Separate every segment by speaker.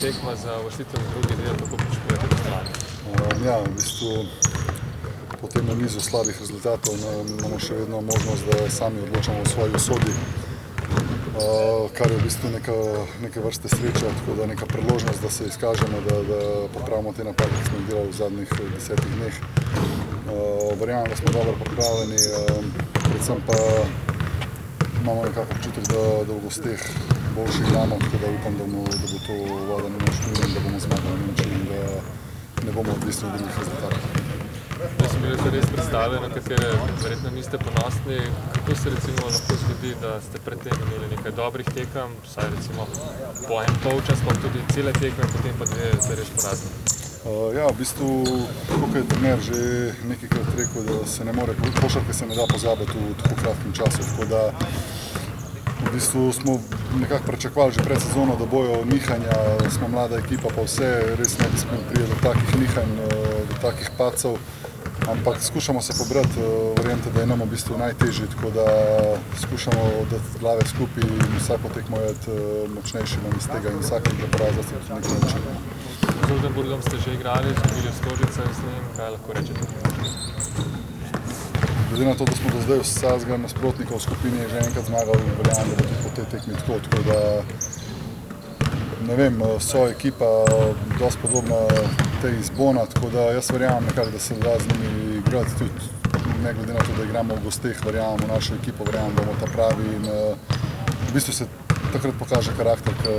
Speaker 1: Tekma za uvrstitev v drugi del, kako pričakujete gostovanje?
Speaker 2: Ja, v bistvu po tem nizu slabih rezultatov imamo še vedno možnost, da sami odločamo o svoji usodi, kar je v bistvu neke vrste sreča, tako da neka priložnost, da se izkažemo, da popravimo te napake, ki smo jih delali v zadnjih 10 dneh. Verjamem, da smo dobro pripravljeni, predvsem pa imamo nekako občutek, da v gosteh boljše igramo, tako da upam, da bo to voda na naš mlin in da bomo zmagali v Nemčiji in da ne bomo odvisni od drugih rezultatov.
Speaker 1: To so bile res predstave, na katere verjetno niste ponosni. Kako se recimo lahko zgodi, da ste pred tem imeli nekaj dobrih tekem, vsaj recimo po en polčas, pa tudi cele tekme, potem pa dve res porazni?
Speaker 2: Ja, v bistvu, kot je trener že nekajkrat rekel, da se ne more, košarke se ne da pozabiti v tako kratkem času, tako da v bistvu smo nekako pričakovali že pred sezono, da bojo nihanja, smo mlada ekipa, pa vse res ne bi smeli priti do takih nihanj, do takih padcev, ampak skušamo se pobrati, verjemite, da je nam v bistvu najtežje, tako da skušamo dati glave skupaj in vsako tekmo iti močnejši iz tega in vsakega poraza se tudi nekaj naučimo.
Speaker 1: Z Oldenburgom ste že igrali, izgubili v Stožice, kaj lahko rečete?
Speaker 2: Glede na to, da smo do zdaj vsakega nasprotnika v skupini že enkrat zmagali, verjamem, da bo tudi po tej tekmi tako da ne vem, so ekipa dosti podobna tej iz Bona, tako da jaz verjamem nekako, da se da z njimi igrati tudi, ne glede na to, da igramo v gosteh, verjamem v našo ekipo, verjamem, da bomo ta pravi in v bistvu se takrat pokaže karakter, ki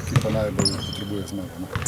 Speaker 2: ekipa najbolj potrebuje zmago.